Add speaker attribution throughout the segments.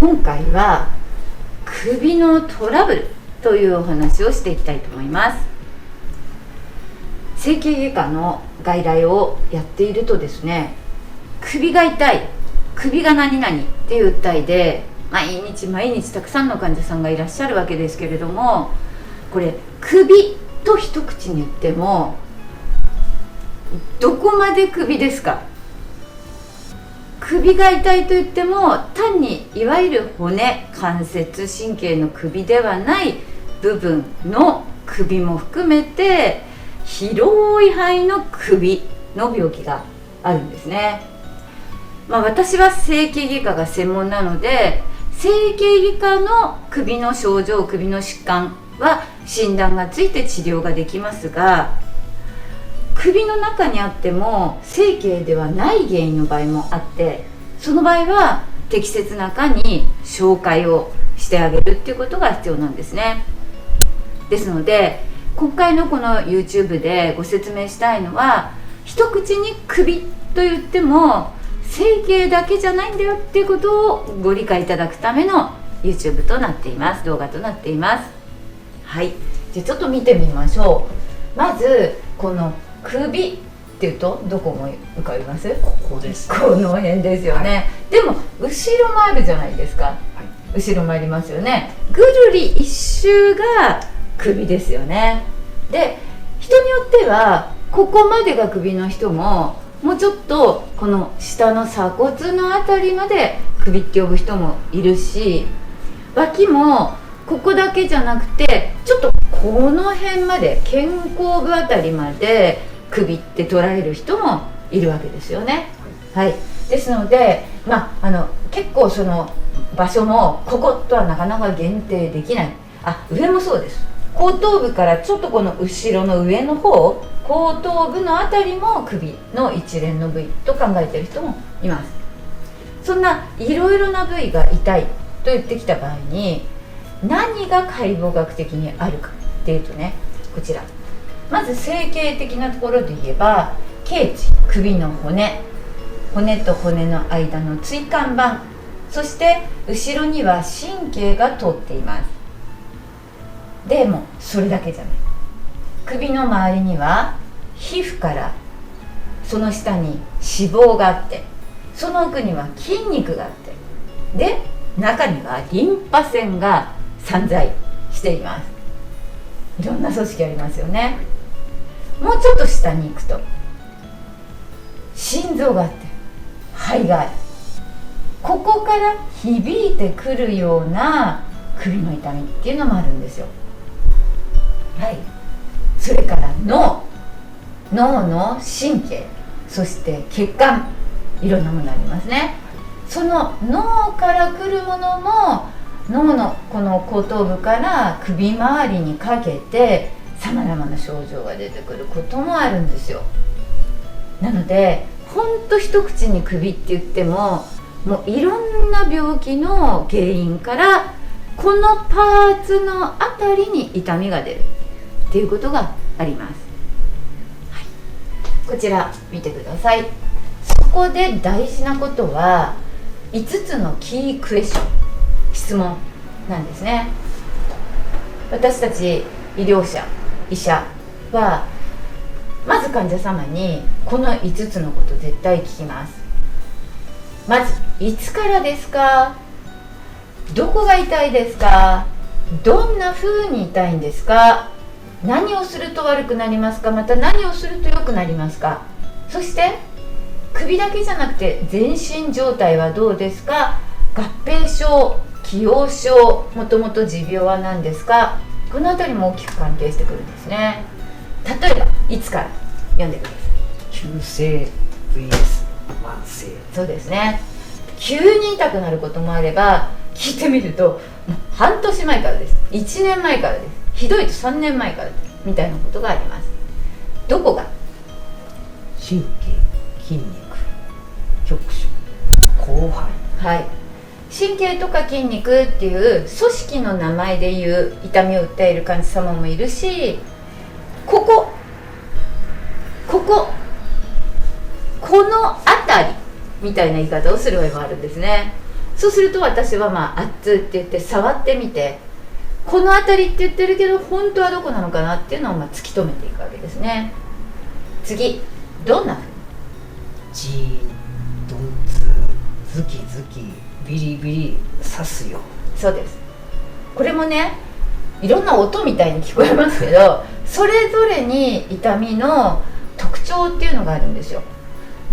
Speaker 1: 今回は首のトラブルというお話をしていきたいと思います。整形外科の外来をやっているとですね、首が痛い、首が何々っていう訴えで毎日たくさんの患者さんがいらっしゃるわけですけれども、これ首と一口に言ってもどこまで首ですか？首が痛いと言っても単にいわゆる骨、関節、神経の首ではない部分の首も含めて広い範囲の首の病気があるんですね。私は整形外科が専門なので、整形外科の首の症状、首の疾患は診断がついて治療ができますが、首の中にあっても整形ではない原因の場合もあって、その場合は適切な科に紹介をしてあげるっていうことが必要なんですね。ですので今回のこの YouTube でご説明したいのは、一口に首と言っても整形だけじゃないんだよっていうことをご理解いただくための YouTube となっています。動画となっています。はい、じゃあちょっと見てみましょう。まずこの首っていうとどこ思い浮かびます？
Speaker 2: ここです。
Speaker 1: この辺ですよね、はい、でも後ろもあるじゃないですか、はい、後ろもありますよね。ぐるり一周が首ですよね。で、人によってはここまでが首の人も、もうちょっとこの下の鎖骨のあたりまで首って呼ぶ人もいるし、脇もここだけじゃなくてちょっとこの辺まで、肩甲部あたりまで首って捉える人もいるわけですよね。はい、ですので、結構その場所もこことはなかなか限定できない。上もそうです。後頭部からちょっとこの後ろの上の方、後頭部のあたりも首の一連の部位と考えている人もいます。そんないろいろな部位が痛いと言ってきた場合に、何が解剖学的にあるかっていうとね、こちら、まず整形的なところで言えば、頸椎、首の骨と骨の間の椎間板、そして後ろには神経が通っています。でもそれだけじゃない。首の周りには皮膚からその下に脂肪があって、その奥には筋肉があって、で中にはリンパ腺が散在しています。いろんな組織ありますよね。もうちょっと下に行くと心臓があって、肺がある。ここから響いてくるような首の痛みっていうのもあるんですよ。はい、それから脳の神経、そして血管、いろんなものありますね。その脳から来るものも、脳のこの後頭部から首周りにかけてさまざまな症状が出てくることもあるんですよ。なのでほんと一口に首って言っても、もういろんな病気の原因からこのパーツのあたりに痛みが出るっていうことがあります。はい、こちら見てください。そこで大事なことは5つのキークエスチョン、質問なんですね。私たち医療者、医者はまず患者様にこの5つのこと絶対聞きます。まず、いつからですか？どこが痛いですか？どんな風に痛いんですか？何をすると悪くなりますか？また何をすると良くなりますか？そして首だけじゃなくて全身状態はどうですか？合併症、既往症、もともと持病は何ですか？このあたりも大きく関係してくるんですね。例えばいつから読んでください。
Speaker 2: 急性 vs 慢性。
Speaker 1: そうですね。急に痛くなることもあれば、聞いてみると半年前からです、1年前からです、ひどいと3年前からですみたいなことがあります。どこが？
Speaker 2: 神経、筋肉、局所、広範囲。
Speaker 1: はい、神経とか筋肉っていう組織の名前でいう痛みを訴える患者様もいるし、このあたりみたいな言い方をする場合もあるんですね。そうすると私は熱って言って触ってみて、この辺りって言ってるけど本当はどこなのかなっていうのを突き止めていくわけですね。次、どんなふうに
Speaker 2: じーん、どんつ、ズキズキ、ビリビリ刺すよ。
Speaker 1: そうです。これもね、いろんな音みたいに聞こえますけどそれぞれに痛みの特徴っていうのがあるんですよ。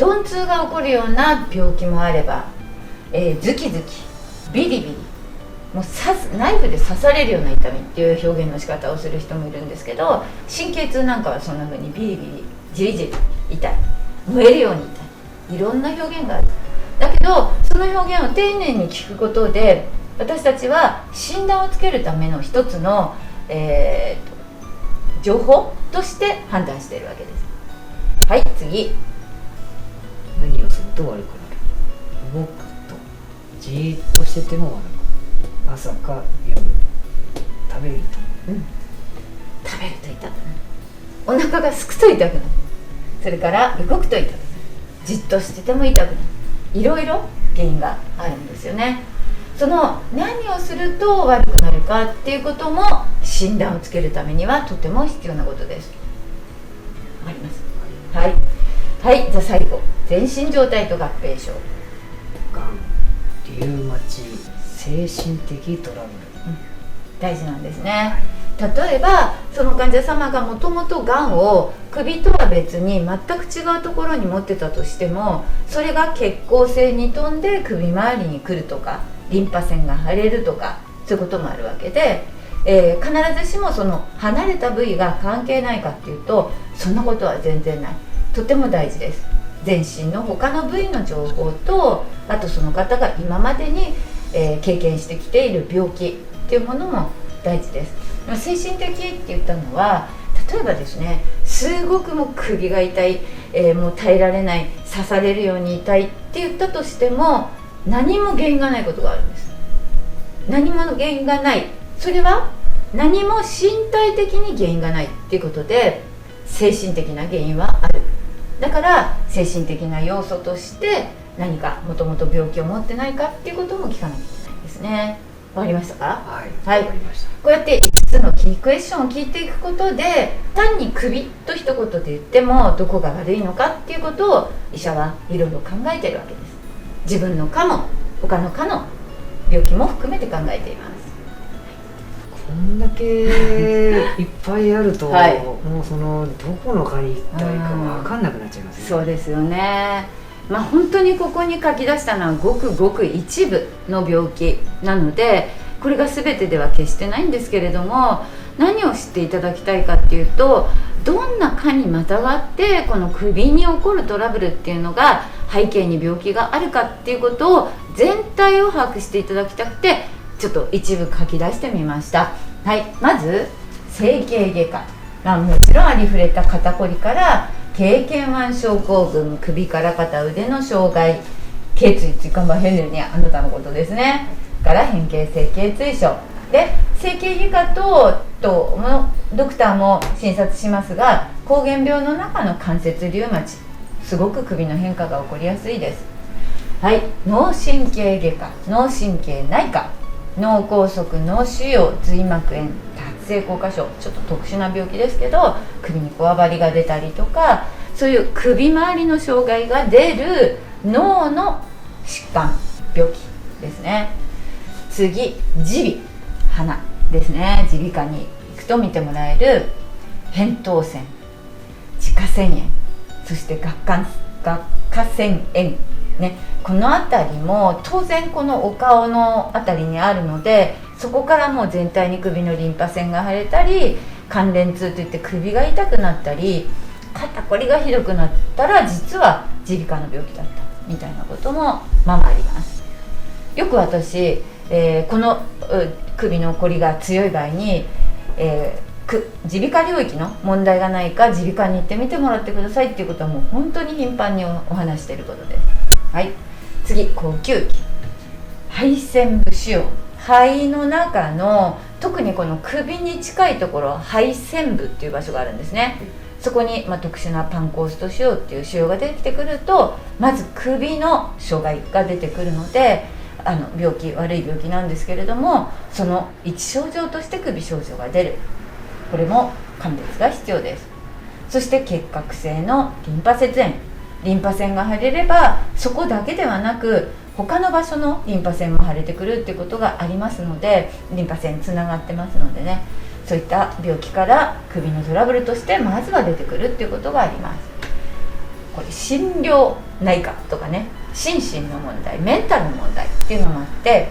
Speaker 1: 鈍痛が起こるような病気もあれば、ズキズキ、ビリビリ、もうナイフで刺されるような痛みっていう表現の仕方をする人もいるんですけど、神経痛なんかはそんな風にビリビリ、ジリジリ痛い、燃えるように痛い、いろんな表現がある。だけどその表現を丁寧に聞くことで、私たちは診断をつけるための一つの、情報として判断しているわけです。はい、次。
Speaker 2: 何をすると悪くなる。動くと、じーっとしてても悪くなる。朝か夜、食べると、
Speaker 1: 食べると痛くなる。お腹がすくと痛くなる。それから動くと痛くなる。じっとしてても痛くなる。いろいろ原因があるんですよね。その何をすると悪くなるかっていうことも診断をつけるためにはとても必要なことです。わかります。はいはい。じゃあ最後、全身状態と合併症。
Speaker 2: がん、リウマチ、精神的トラブル、
Speaker 1: 大事なんですね。例えばその患者様がもともとがんを首とは別に全く違うところに持ってたとしても、それが血行性に飛んで首周りに来るとか、リンパ腺が腫れるとか、そういうこともあるわけで、必ずしもその離れた部位が関係ないかっていうと、そんなことは全然ない。とても大事です。全身の他の部位の情報と、あとその方が今までに、経験してきている病気っていうものも大事です。精神的って言ったのは、例えばですね、すごくもう首が痛い、もう耐えられない、刺されるように痛いって言ったとしても、何も原因がないことがあるんです。何も原因がない、それは何も身体的に原因がないっていうことで、精神的な原因はある。だから精神的な要素として何かもともと病気を持ってないかっていうことも聞かなきゃいけないんですね。わかりましたか？
Speaker 2: はい、
Speaker 1: はい、
Speaker 2: わかりました。
Speaker 1: こうやって5つのキークエスチョンを聞いていくことで、単に首と一言で言ってもどこが悪いのかっていうことを医者はいろいろ考えているわけです。自分の科も他の科の病気も含めて考えています。
Speaker 2: こんだけいっぱいあると、
Speaker 1: はい、
Speaker 2: もうそのどこの科に行ったらいいか分かんなくなっちゃいますね。
Speaker 1: そうですよね。本当にここに書き出したのはごくごく一部の病気なので、これが全てでは決してないんですけれども、何を知っていただきたいかっていうと、どんな科にまたがってこの首に起こるトラブルっていうのが背景に病気があるかっていうことを全体を把握していただきたくて、ちょっと一部書き出してみました。はい、まず整形外科、もちろんありふれた肩こりから経験腕症候群、首から肩腕の障害、頸椎椎間板ヘルニア、あなたのことですね。から変形性頸椎症で、整形外科とドクターも診察しますが、膠原病の中の関節リウマチ、すごく首の変化が起こりやすいです。はい、脳神経外科、脳神経内科、脳梗塞、脳腫瘍、髄膜炎、達成硬化症、ちょっと特殊な病気ですけど、首にこわばりが出たりとか、そういう首周りの障害が出る脳の疾患、病気ですね。次、耳鼻、鼻ですね。耳鼻科に行くと見てもらえる扁桃腺、自家腺炎、そして顎下腺炎ね、この辺りも当然このお顔の辺りにあるので、そこからもう全体に首のリンパ腺が腫れたり、関連痛といって首が痛くなったり、肩こりがひどくなったら実は耳鼻科の病気だったみたいなこともあります。よく私、この首のこりが強い場合に、耳鼻科領域の問題がないか耳鼻科に行ってみてもらってくださいっていうことはもう本当に頻繁にお話していることです。はい、次、呼吸器、肺腺部腫瘍、肺の中の特にこの首に近いところ、肺腺部っていう場所があるんですね。そこに、特殊なパンコースト腫瘍っていう腫瘍が出てきてくると、まず首の障害が出てくるので、病気、悪い病気なんですけれども、その一症状として首症状が出る、これも鑑別が必要です。そして結核性のリンパ節炎、リンパ腺が腫れればそこだけではなく他の場所のリンパ腺も腫れてくるっていうことがありますので、リンパ腺つながってますのでね、そういった病気から首のトラブルとしてまずは出てくるっていうことがあります。これ心療内科とかね、心身の問題、メンタルの問題っていうのもあって、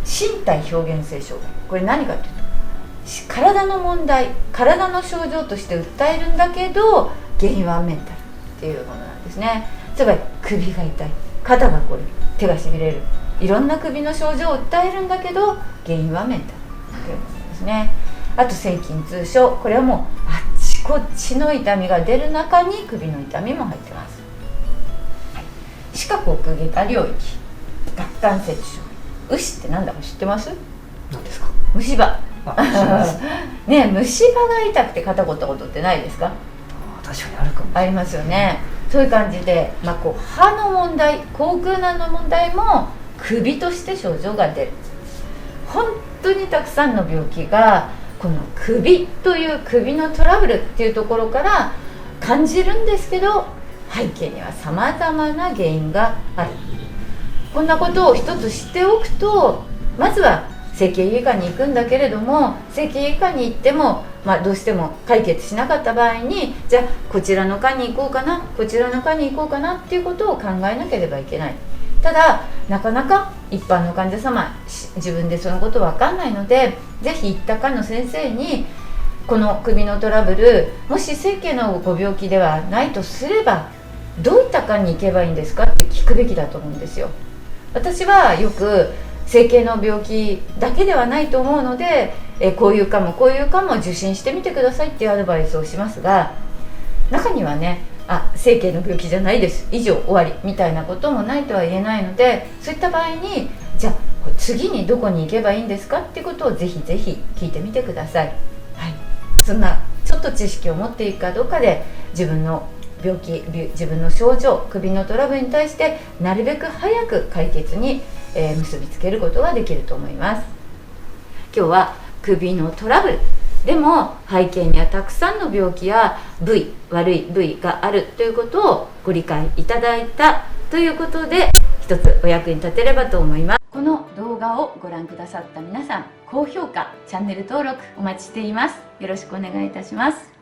Speaker 1: 身体表現性障害、これ何かというと体の問題、体の症状として訴えるんだけど原因はメンタルっていうものなんですね。つまり首が痛い、肩が凝る、手がしびれる、いろんな首の症状を訴えるんだけど原因はメンタルというものですね。あと椎筋痛症、これはもうあっちこっちの痛みが出る中に首の痛みも入ってます。視覚奥外科領域、顎関節症、牛って何だか知ってます？
Speaker 2: 何ですか？
Speaker 1: 虫歯。
Speaker 2: あ、知らないです。
Speaker 1: ね、虫歯が痛くて肩こったことってないですか？
Speaker 2: 確かにあるかも。
Speaker 1: ありますよね。そういう感じで、こう歯の問題、口腔内の問題も首として症状が出る。本当にたくさんの病気がこの首という首のトラブルっていうところから感じるんですけど、背景にはさまざまな原因がある。こんなことを一つ知っておくと、まずは整形外科に行くんだけれども、整形外科に行っても、どうしても解決しなかった場合に、じゃあこちらの科に行こうかな、こちらの科に行こうかなっていうことを考えなければいけない。ただなかなか一般の患者様、自分でそのこと分かんないので、ぜひ行った科の先生にこの首のトラブル、もし整形のご病気ではないとすればどういった科に行けばいいんですかって聞くべきだと思うんですよ。私はよく整形の病気だけではないと思うので、こういう科もこういう科も受診してみてくださいっていうアドバイスをしますが、中にはね、整形の病気じゃないです以上終わりみたいなこともないとは言えないので、そういった場合にじゃあ次にどこに行けばいいんですかっていうことをぜひぜひ聞いてみてください。はい、そんなちょっと知識を持っていくかどうかで自分の病気、自分の症状、首のトラブルに対してなるべく早く解決に結びつけることができると思います。今日は首のトラブルでも背景にはたくさんの病気や部位、悪い部位があるということをご理解いただいたということで、一つお役に立てればと思います。この動画をご覧くださった皆さん、高評価、チャンネル登録お待ちしています。よろしくお願いいたします。